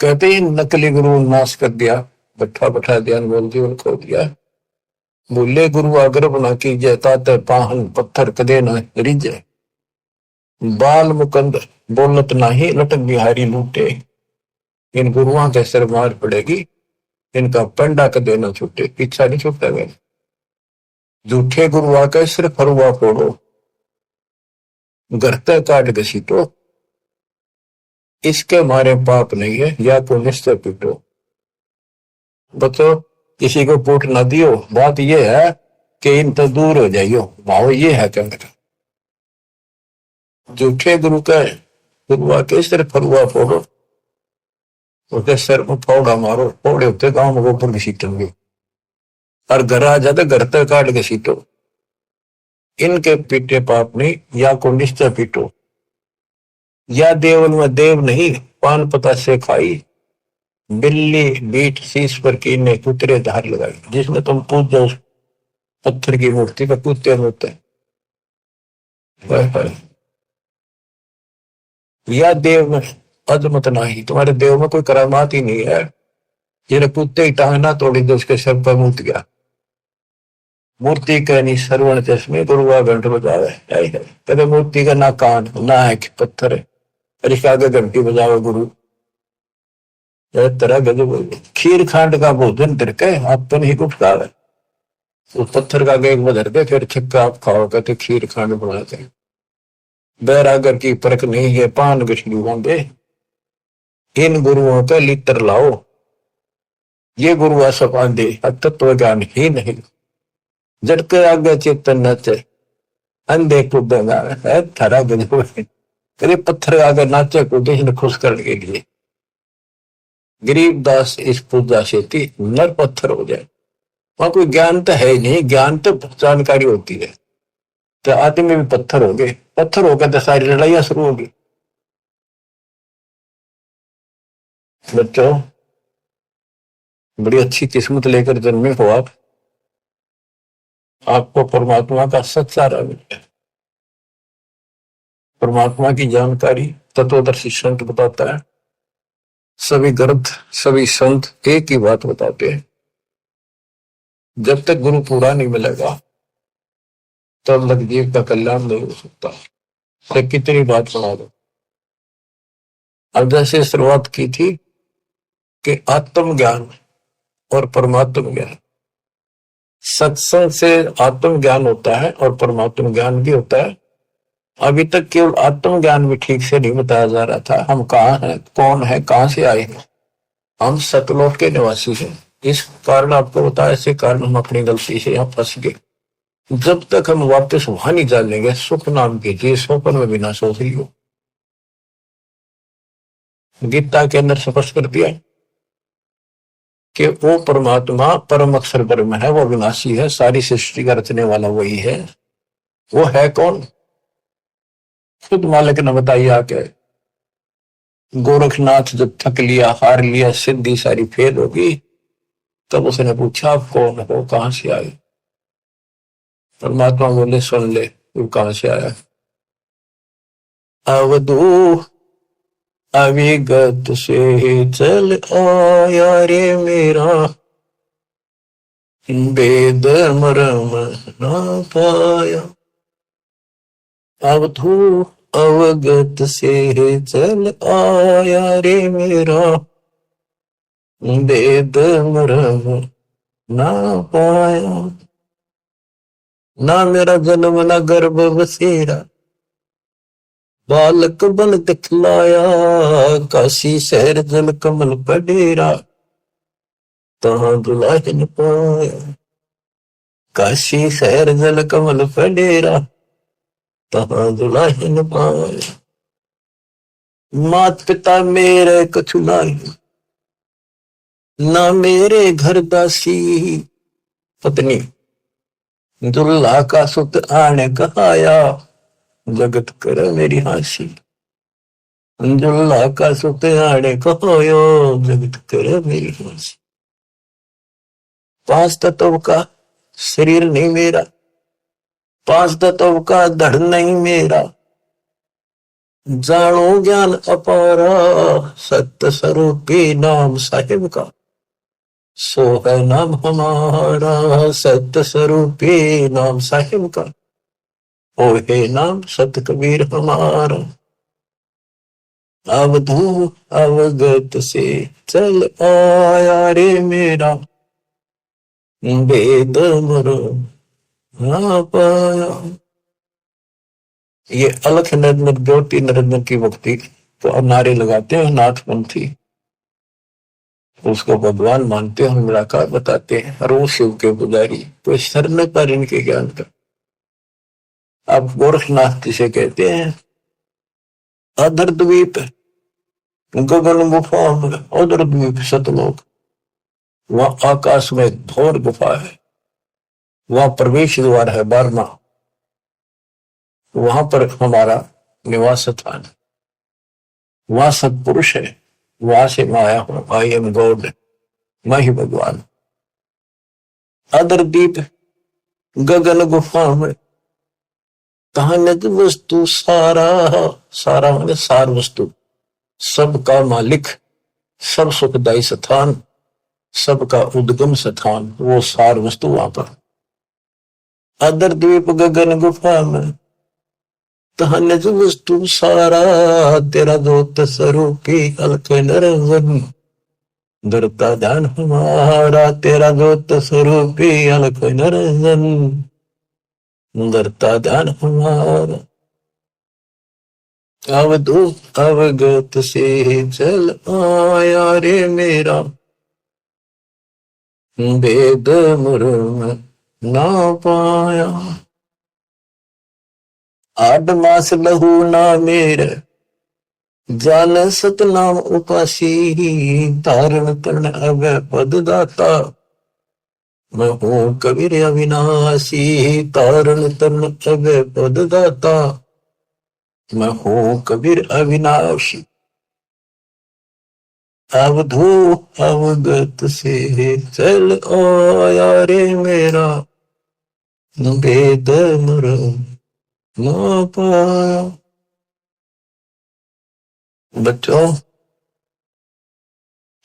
कहते ही नकली गुरु नाश कर दिया, बैठा बैठा ध्यान बोल जीवन खो दिया। बोले गुरु आग्रह न कीजिए, ताते पाहन पत्थर कदे न रिजे। बाल मुकंद बोलत नाही, लटक बिहारी लूटे। इन गुरुओं के सिर मार पड़ेगी, इनका पंडा कदे न छूटे। पीछा नहीं छूटा गया। झूठे गुरु आके सिर फरुआ फोड़ो, गरते काट घसीटो। इसके मारे पाप नहीं है, या तो निश्चय पीटो। बच्चों, किसी को पूट ना दियो। बात यह है कि इन तो दूर हो जाइयो, भाव ये है कहने का। झूठे गुरु का गुरु आके सिर फरुआ फोड़ो, उसके सिर में फोड़ा मारो। फोड़े होते गांव में गोबर घसीटेंगे, और घर आ जाते घर तक काट घसीटो। इनके पीटे पाप नहीं, या को निश्चय पीटो। या देवल में देव नहीं, पान पता से खाई। बिल्ली बीट शीश पर कीने, कुतरे धार लगाई। जिसमें तुम पूजो पत्थर की मूर्ति पर कुत्ते होते हैं। या देव में अजमत नहीं, तुम्हारे देव में कोई करामात ही नहीं है। ये कुत्ते की टांग ना तोड़ी तो उसके सर पर मूत गया। मूर्ति कहनी श्रवण चश्मे, गुरुआ घंट बजावे। कदे मूर्ति का ना कान ना है पत्थर है, और इसके आगे घंटी बजावे गुरु। तरह गजब। खीर खांड का भोजन तिरके, आप तो नहीं कुछ खावे। उस पत्थर का गेग में धरते, फिर छिक्का आप खाओ, कहते खीर खांड बनाते। बैरागर की परख नहीं है, पान गछली होंगे। इन गुरुओं का लित्र लाओ, ये गुरु सब आंधे तत्व ज्ञान ही नहीं। जड़ के आगे चेतन नाचे, अंधे कूदेगा है थारा गजब। कभी पत्थर आगे नाचे कूदे, इन्हें खुश करने के लिए। गरीबदास इस पूजा से थी नर पत्थर हो जाए। वहां कोई ज्ञान तो है नहीं, ज्ञान तो जानकारी होती है। तो आदमी भी पत्थर हो गए, पत्थर होकर तो सारी लड़ाइयां शुरू होगी। बच्चों, बड़ी अच्छी किस्मत लेकर जन्मे हो आप। आपको परमात्मा का सच्चा रंग है। परमात्मा की जानकारी तत्वदर्शी संत बताता है। सभी ग्रंथ सभी संत एक ही बात बताते हैं, जब तक गुरु पूरा नहीं मिलेगा तब तक जीव का कल्याण नहीं हो सकता। तो कितनी बात सुना दो। अब जैसे शुरुआत की थी कि आत्मज्ञान और परमात्म ज्ञान, सत्संग से आत्म ज्ञान होता है और परमात्म ज्ञान भी होता है। अभी तक केवल आत्म ज्ञान भी ठीक से नहीं बताया जा रहा था। हम कहाँ हैं, कौन है, कहाँ से आए हैं। हम सतलोक के निवासी हैं। इस कारण आपको बताया, इसी कारण हम अपनी गलती से यहाँ फंस गए। जब तक हम वापस वहां नहीं जानेंगे, सुख नाम कीजिए, स्वप्न में बिना सोच लियो। गीता के अंदर स्पष्ट कर दिया कि वो परमात्मा परम अक्षर ब्रह्म है, वो विनाशी है, सारी सृष्टि का रचने वाला वही है। वो है कौन? खुद मालिक ने बताइए आके। गोरखनाथ जब थक लिया, हार लिया, सिद्धि सारी फेल होगी, तब उसने पूछा आप कौन हो, कहां से आए? परमात्मा बोले सुन ले, तू कहां से आया? अवधू अविगत से चल आया रे मेरा, वेद मरम ना पाया। अवधू अवगत से चल आया रे मेरा, वेद मरम ना पाया। ना मेरा जन्म ना गर्भ बसेरा, बालक बन दिखलाया। काशी शहर जल कमल पडेरा, तहां दुलाहिन पाया। काशी शहर जल कमल पडेरा, तहां दुलाहिन पाया। मात पिता मेरे कछु नाही, ना मेरे घर दासी। पत्नी दुल्हा का सुत आने कहाया, जगत कर मेरी हासी। दुल्हा का सुत आने कहाया, जगत कर मेरी हासी। पांच तत्व का शरीर नहीं मेरा, पांच तत्व का धड़ नहीं मेरा। जानो ज्ञान अपारा सत्य स्वरूपी नाम साहिब का, सो है नाम हमारा सत्य स्वरूपी नाम साहिब का, ओ है नाम सत कबीर हमारा। अवधू अवगत से चल आया रे मेरा, वेद मरो ना पाया। ये अलख निरंजन ज्योति निरंजन की भक्ति तो नारे लगाते हैं नाथपंथी, उसको भगवान मानते हैं, निराकार बताते हैं, और वो शिव के पुजारी कोई सर न पर इनके ज्ञान का। अब गोरखनाथ जिसे कहते हैं, अधर द्वीप गगन गुफा में, अधर द्वीप सतलोक, वहां आकाश में घोर गुफा है, वहां प्रवेश द्वार है 12वां, वहां पर हमारा निवास स्थान, वहां सत्पुरुष है, वहां से मैं आया हूं, आई एम गॉड, मैं ही भगवान। अदर दीप गगन गुफा में, कहानियत वस्तु सारा, सारा मतलब सार वस्तु, सबका मालिक, सब सुखदायी स्थान, सबका उद्गम स्थान, वो सार वस्तु वहां पर। अदर द्वीप गगन गुफा में, कहानियत वस्तु सारा, तेरा दोत स्वरूपी अलख निरंजन, धरता ध्यान हमारा, तेरा दोत स्वरूपी अलख निरंजन, धरता ध्यान हमारा। अवधू अवगत से चल आया रे मेरा, वेद मुर्म ना पाया। 8 मास लहू ना मेरे, जान सतनाम उपासी, धारण करण अब पद दाता, मैं हूं कबीर अविनाशी, तारण तरण अब पद दाता, मैं हूं कबीर अविनाशी। अवधू अवगत से चल आया रे मेरा, वेद मरम ना पाया। बच्चों,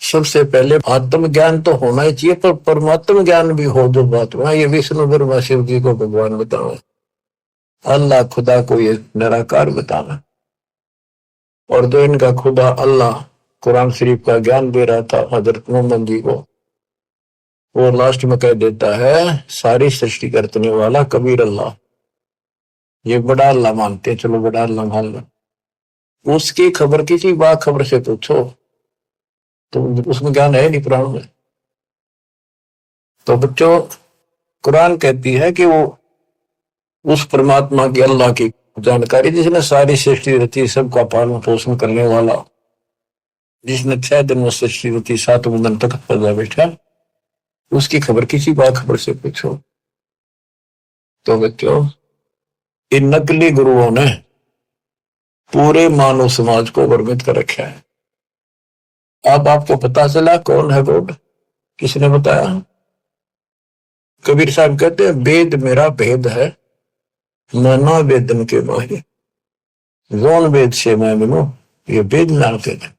सबसे पहले आत्म ज्ञान तो होना ही चाहिए, पर परमात्म ज्ञान भी हो जो बात वहां, ये विष्णु ब्रह्मा शिव जी को भगवान बताओ, अल्लाह खुदा को ये निराकार बताना, और जो इनका खुदा अल्लाह कुरान शरीफ का ज्ञान दे रहा था हजरत मोहम्मद जी को, वो लास्ट में कह देता है सारी सृष्टि करने वाला कबीर अल्लाह, ये बड़ा अल्लाह मानते हैं, चलो बड़ा अल्लाह मान लो। उसकी खबर किसी बा खबर से पूछो तो उसमें ज्ञान है नहीं कुरान में। तो बच्चों, कुरान कहती है कि वो उस परमात्मा की, अल्लाह की जानकारी, जिसने सारी सृष्टि रची, सबका पालन पोषण करने वाला, जिसने 6 दिन में सृष्टि रची, 7वें दिन तक पैदा बैठा, उसकी खबर किसी बा खबर से पूछो। तो बच्चों, इन नकली गुरुओं ने पूरे मानव समाज को भ्रमित कर रखा है। अब आपको पता चला कौन है गॉड, किसने बताया? कबीर साहब कहते हैं, वेद मेरा भेद है, नाना वेदन के माहिर, जौन वेद से मैं मिलूं, ये वेद जानते थे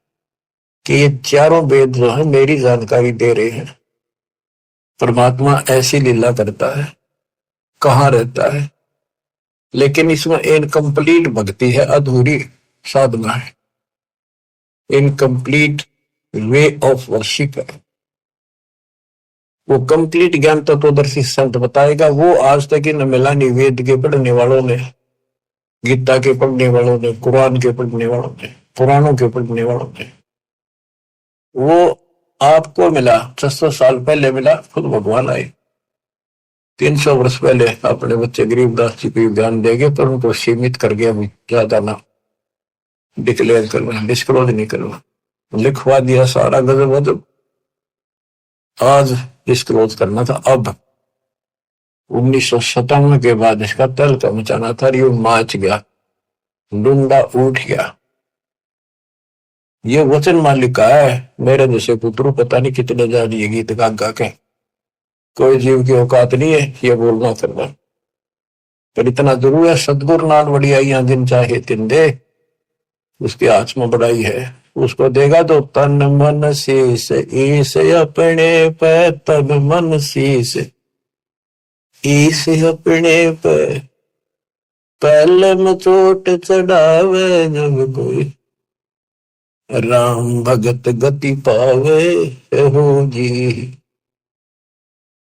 कि ये चारों वेद जो है मेरी जानकारी दे रहे हैं। परमात्मा ऐसी लीला करता है, कहाँ रहता है, लेकिन इसमें इनकम्प्लीट भक्ति है, अधूरी साधना है, इनकम्प्लीट वे ऑफ वर्शिप है। वो कंप्लीट ज्ञान तत्वदर्शी संत बताएगा, वो आज तक इन मिला नहीं, वेद के पढ़ने वालों ने, गीता के पढ़ने वालों ने, कुरान के पढ़ने वालों ने, पुराणों के पढ़ने वालों ने। वो आपको मिला 600 साल पहले मिला, खुद भगवान आए 300 वर्ष पहले, अपने बच्चे गरीबदास जी को ज्ञान देंगे, पर उनको सीमित कर गया, ज्यादा ना डिक्लेयर करना, डिस्क्लोज नहीं करना, लिखवा दिया सारा गजब वजब, आज डिस्क्लोज करना था। अब 1997 के बाद इसका तहलका मचाना था, ये माच गया, डूंडा उठ गया। ये वचन मालिक का है, मेरे जैसे पुत्रु पता नहीं कितने जा रही है गीत गा गा के, कोई जीव की औकात नहीं है ये बोलना करना, पर इतना जरूर है, सदगुरु नाल बढ़िया दिन चाहे तिन दे, उसके हाथ में बड़ाई है, उसको देगा तो तन मन शीस ईस अपने पे, तन मन शीस ईस अपने पे, पहले में चोट चढ़ावे जब कोई, राम भगत गति पावे हो जी,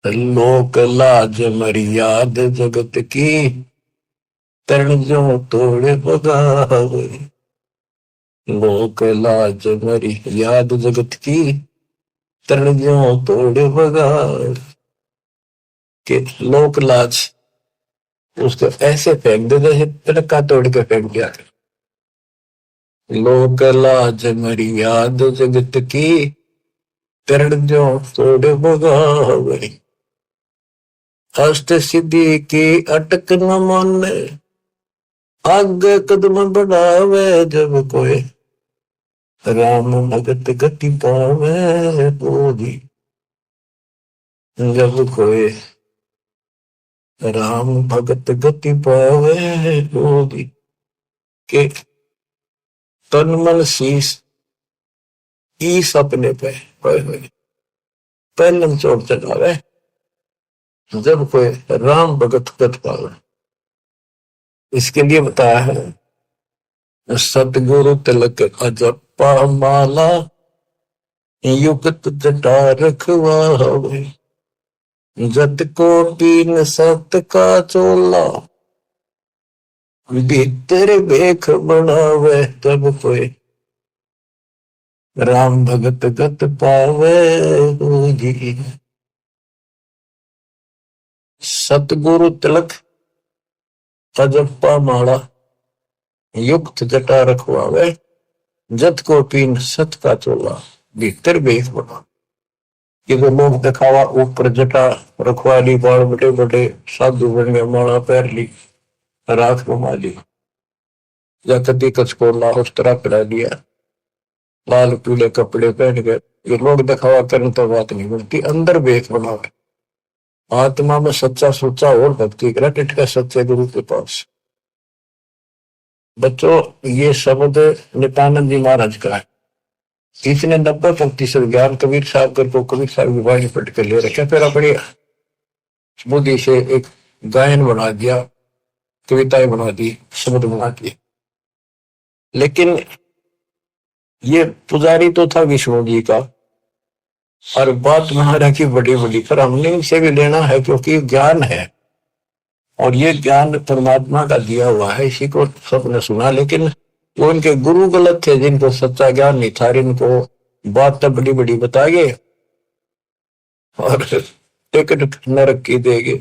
लोक लाज मर्याद जगत की, तरण जो तोड़े बगावे, लोक लाज मर्याद जगत की, तरण जो तोड़े बगावे, के लोक लाज उसको ऐसे फेंक दे जैसे तड़का तोड़ के फेंक दिया। लोक लाज मर्याद जगत की, तरण जो तोड़े बगावे, अष्ट सिद्धि की अटक न माने, आगे कदम बढ़ावे जब कोई, राम भगत गति पावे बोधी, जब कोई राम भगत गति पावे बोधी, के तन मन शीस ईस अपने पे पहले चोट चढ़ावे, जब कोई राम भगत गति पावे। इसके लिए बताया है सतगुरु तिलक अजपा माला, युक्त जटा रखवावे, जत को पीन सत का चोला, भीतर बेख बनावे तब कोई, राम भगत गत पावे जी। सतगुरु तिलक अजपा माला, युक्त जटा रखवावे, जत को पीन सत का चोला, भीतर बेख बना। कि वो लोग दिखावा ऊपर जटा रखवा ली, बाल बड़े बड़े साधु बन गए, माला पैर ली, राख घुमा ली, या कदी कचकोला उस तरह पिला दिया, लाल पीले कपड़े पहन गए, ये लोग दिखावा करने तो बात नहीं बनती। अंदर बेख बनावे, आत्मा में सच्चा सोचा और भक्ति करा, टिटका सच्चे गुरु के पास। बच्चों ये शब्द नित्यानंद जी महाराज का है, इसने 90% ज्ञान कबीर साहब को कबीर साहब की वाणी पढ़ कर ले रखा, फिर अपनी बुद्धि से एक गायन बना दिया, कविताएं बना दी, शब्द बना दिए। लेकिन ये पुजारी तो था विष्णु जी का, और बात महाराज की बड़ी बड़ी, पर हमने इसे भी लेना है क्योंकि ज्ञान है, और ये ज्ञान परमात्मा का दिया हुआ है, इसी को सबने सुना। लेकिन वो उनके गुरु गलत थे, जिनको सच्चा ज्ञान नहीं था, इनको बात तो बड़ी बड़ी बताएंगे और टिकट नरक की देंगे।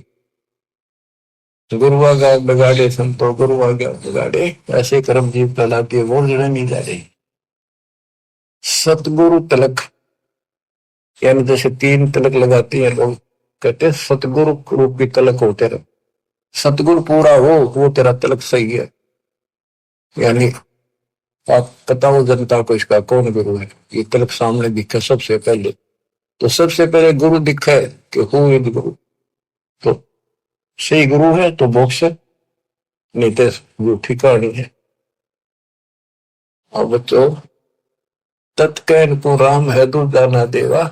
गुरुआ का बिगाड़े संतो गुरुआ का बिगाड़े, ऐसे कर्म जीव कहलाती है, वो जड़े नहीं जा रही। सतगुरु तिलक यानी जैसे 3 तिलक लगाते हैं लोग, कहते हैं सतगुरु रूपी तिलक होते रहे, सतगुरु पूरा हो वो तेरा तिलक सही है। यानी आप बताओ जनता को इसका कौन गुरु है, ये तिलक सामने दिखे सबसे पहले, तो सबसे पहले गुरु दिखे कि हूँ गुरु, तो सही गुरु है तो मोक्ष, नहीं तो झूठी कहानी है। और बच्चों तत्कैन को राम है दूजा ना देवा,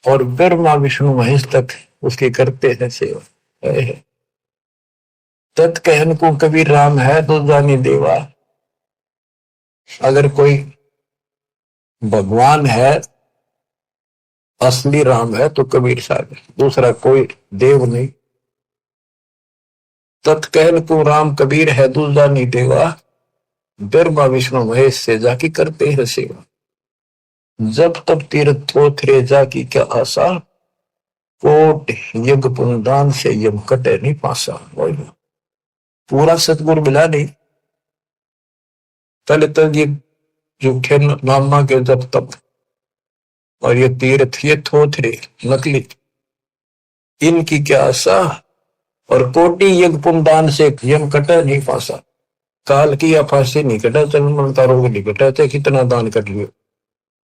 और ब्रह्मा विष्णु महेश तक उसकी करते हैं सेवा। तत्कैन को कबीर राम है दूजा नहीं देवा, अगर कोई भगवान है असली राम है तो कबीर साहब है, दूसरा कोई देव नहीं। तत्कैन को राम कबीर है दूजा नहीं देवा, ब्रह्मा विष्णु महेश से जाकी करते हैं सेवा, जब तब तीर्थ थोथरे जाकी क्या आशा, कोट यज्ञ पुनदान से यम कटे नहीं पासा। पूरा सतगुरु मिला नहीं, पहले तो ये झूठे नामा के जब तब, और ये तीर्थ ये थोथरे नकली, इनकी क्या आशा, और कोटि यज्ञ पुनदान से यम कटे नहीं पासा, काल की फांसी नहीं कटा, जन्म का रोग नहीं कटा, चाहे कितना दान कर लियो,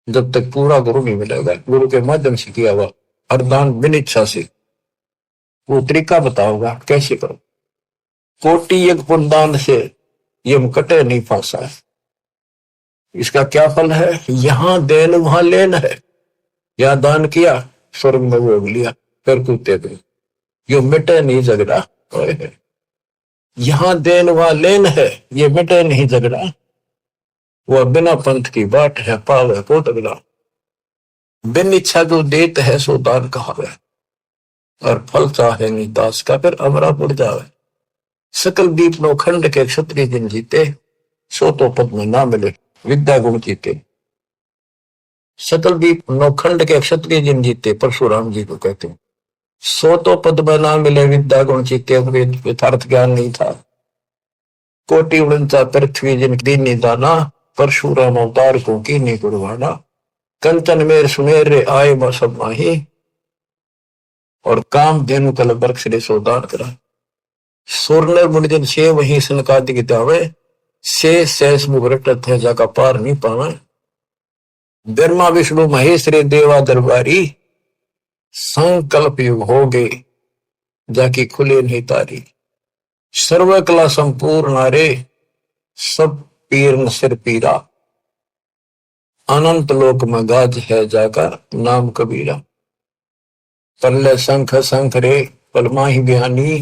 जब तक पूरा गुरु नहीं मिलेगा। गुरु के माध्यम से किया हुआ हर दान बिन इच्छा से, वो तरीका बताओगा कैसे करो। कोटि यज्ञ पुनदान से ये मुकटे नहीं फांसा है। इसका क्या फल है? यहां देन वहां लेन है। यहां दान किया, स्वर्ग में भोग लिया, फिर कूदते गए। यो मिटे नहीं झगड़ा। यहां देन वहां लेन है, ये मिटे नहीं झगड़ा। वह बिना पंथ की बाट है, पावे को तगड़ा। बिन इच्छा जो देत है सो दान कहावे, और फल चाहे नहीं दास का, फिर अमरा पुर जावे। सकल दीप नो खंड के क्षत्रिय जिन जीते, सो तो पद में ना मिले विद्या गुण जीते। सकल दीप नौ खंड के क्षत्रिय जिन जीते, परशुराम जी को कहते हैं। सो तो पद में ना मिले विद्या गुण जीते, यथार्थ ज्ञान नहीं था। कोटि उड़नता पृथ्वी जिन दीनी दाना, परशुराम अवतार को कीनी कुर्बाना। कंचन मेर सुमेर आए सब माही, और काम धेनु कल बरक्ष रे सोदान करा। सोरनर मुनिजन से वही सनकादि दावे, से शेष मुगरट थे जाका पार नहीं पावे। ब्रह्मा विष्णु महेश रे देवा दरबारी, संकल्प युग हो गए जाकी खुले नहीं तारी। सर्व कला संपूर्ण नारे, सब पीर न सिर पीरा। अनंत लोक में गाज है जाका नाम कबीरा। पल्ले शंख शंख रे पलमा ही बयानी,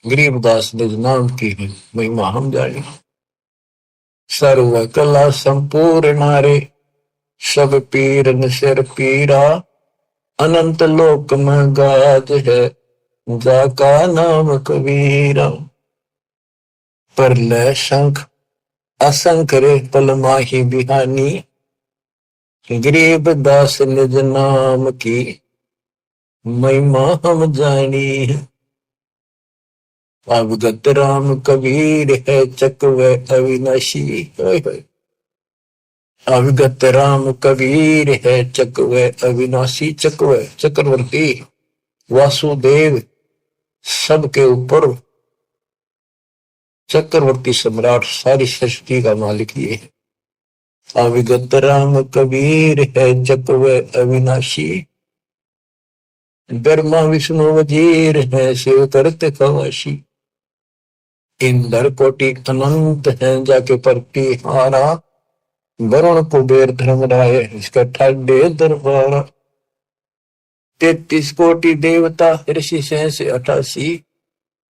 गरीबदास निज नाम की महिमा हम जानी। सर्व कला संपूर्ण नारे, सब पीर न सिर पीरा। अनंत लोक में गाज है जाका नाम कबीरा। परलय शंख असंख रे पलमा ही बिहानी, गरीब दास निज नाम की महिमा हम जानी। अवगत राम कबीर है चकवे अविनाशी। अवगत राम कबीर है चकवे अविनाशी। चकवे चक्रवर्ती, वासुदेव सबके ऊपर चक्रवर्ती सम्राट, सारी सृष्टि का मालिक ये है। अविगत राम कबीर है चकवे अविनाशी, ब्रह्मा विष्णु वजीर है शिव करते खवाशी। इंद्र कोटि अनंत है जाके परती हारा, वरुण कुबेर धर्मराय इसका ठाडे दरबारा। 33 कोटि देवता ऋषि सहस 88,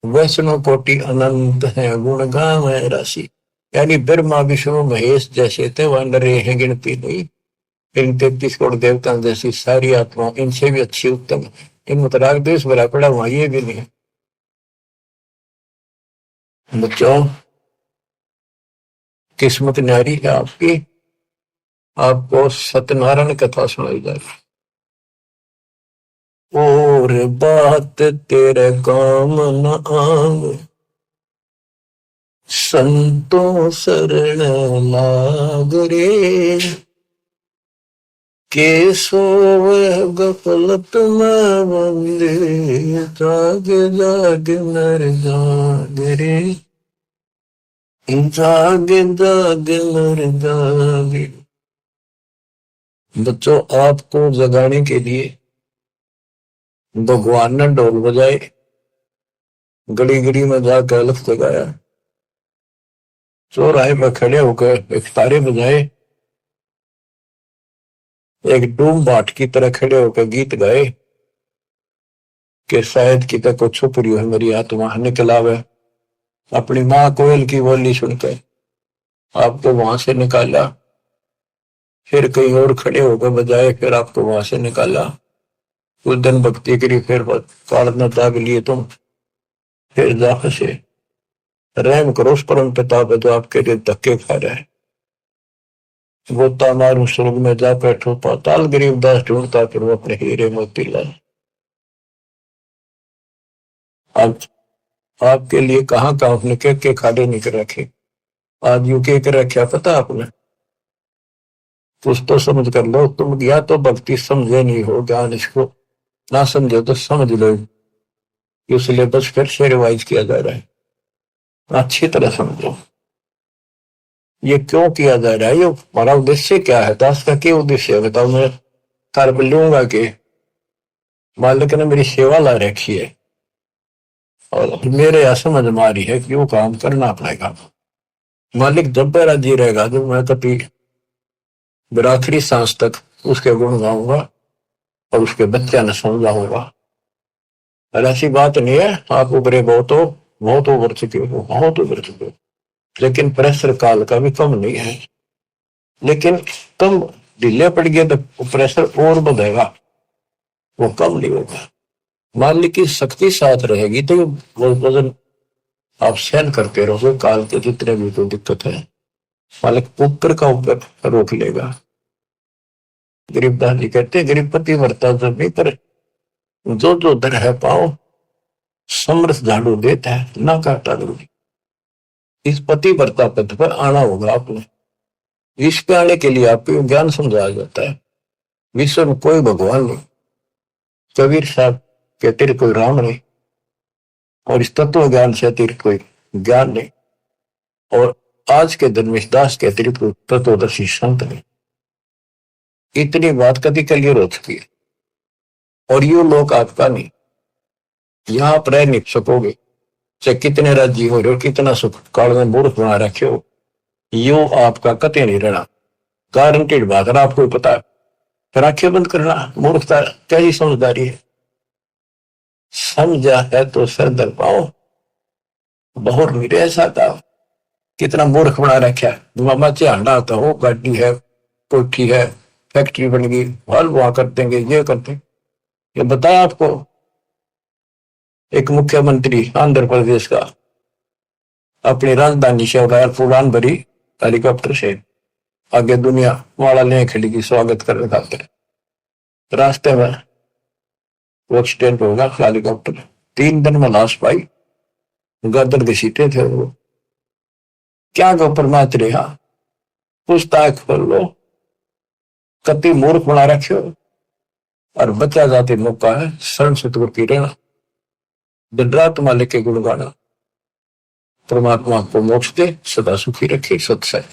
वैष्णव कोटि अनंत है गुण गावे राशि। यानी ब्रह्मा विष्णु महेश जैसे थे वह नरे हैं गिनती नहीं। इन 33 करोड़ देवता जैसी सारी आत्मा इनसे भी अच्छी उत्तम, इनमें तो राग द्वेष भरा पड़ा, वहां ये भी नहीं। बच्चों, किस्मत न्यारी है आपकी, आपको सत्यनारायण कथा सुनाई जाए। और बात तेरे काम न आवे, संतों शरण लाग रे। के सोवे गफलत में बंदे, जाग जाग नर जाग रे। जाग जाग नर जाग। बच्चों, आपको जगाने के लिए भगवान ने ढोल बजाए, गली गली में जाकर अलख जगाया, चौराहे में खड़े होकर एक तारे बजाए, एक डूम बाट की तरह खड़े होकर गीत गाए कि शायद की तक को छुप रही है मेरी आत्मा निकल आवे। अपनी माँ कोयल की बोली सुनकर आपको वहां से निकाला, फिर कहीं और खड़े होकर बजाए, फिर आपको वहां से निकाला। कुछ दिन भक्ति करी, फिर प्रार्थना त्याग लिए तुम, फिर जा फंसे। रहम करो उस परम पिता पे जो आपके लिए धक्के खा रहा है। गोता मारू स्वर्ग में जा बैठो पाताल, गरीबदास ढूंढता फिर वो अपने हीरे मोती लाए। अब आपके लिए कहाँ कहाँ अपने के खाड़े निकल रखे। आज यू के कर रखा पता आपने? कुछ तो समझ कर लो तुम, या तो भक्ति समझे नहीं हो, ज्ञान इसको ना समझो तो समझ लो। ये सिलेबस फिर से रिवाइज किया जा रहा है, अच्छी तरह समझो ये क्यों किया जा रहा है, ये हमारा उद्देश्य क्या है, दास का क्या उद्देश्य है बताओ। मैं कर लूंगा कि मालिक ने मेरी सेवा ला रखी है और मेरे यहाँ समझ मारी है कि वो काम करना पड़ेगा। मालिक जब मेरा जी रहेगा तो मैं कभी मेरे आखिरी सांस तक उसके गुण गाऊंगा और उसके बच्चा ने समझाऊंगा। और ऐसी बात नहीं है आप उभरे बहुत उभर चुके हो, बहुत उभर चुके हो, लेकिन प्रेशर काल का भी कम नहीं है। लेकिन कम ढीले पड़ गए तो प्रेशर और बढ़ेगा, वो कम नहीं होगा। मालिक की शक्ति साथ रहेगी तो वो वजन आप सहन करते रहोगे। काल के जितने भी कोई दिक्कत है मालिक ऊपर का ऊपर रोक लेगा। गरीबदास जी कहते गरीबपति वर्ता जब नहीं पर जो जो दर है पाओ समरस झाड़ू देता है ना काटा जरूरी। इस पति वर्ता पद पर आना होगा आपने। विश्व पे आने के लिए आपको ज्ञान समझाया जाता है। विश्व में कोई भगवान नहीं, कबीर साहब कहते थे कोई राम नहीं, और इस तत्व ज्ञान से अतिरिक्त कोई ज्ञान नहीं। और आज के धर्मेश दास के अतिरिक्त कोई तत्वदर्शी संत नहीं। इतनी बात कभी क्लियर हो चुकी है। और यू लोग आपका नहीं, यहां आप रह नहीं सकोगे चाहे कितने राज्य हो रहे हो, कितना सुख काल में मूर्ख बना रखे हो, यो आपका कते नहीं रहना। गारंटेड बात है, आपको पता है। फिर आंखें बंद करना मूर्खता कैसी समझदारी है। समझा है तो सर दर पाओ, बहुत नहीं ऐसा था। कितना मूर्ख बना रखा है। मामा चांडा आता हो, गाड़ी है, कोठी है, फैक्ट्री बन गई, हल वहां कर देंगे, ये कर देंगे। ये बताया आपको एक मुख्यमंत्री आंध्र प्रदेश का अपनी राजधानी से उड़ान भरी हेलीकॉप्टर से, आगे दुनिया वाला ले खड़ी की स्वागत करने खातिर। रास्ते में वो एक्सीडेंट होगा, हेलीकॉप्टर 3 दिन में लाश पाई, गर्दन के सीटे थे वो। क्या गोपर मैच रहा, पुस्तक खोल लो, कति मूर्ख बना रखे हो। और बचा जाते मौका है शरण से दूर की रहना, दिन रात मालिक के गुण गाना। परमात्मा को मोक्ष दे, सदा सुखी रखे। सत्संग।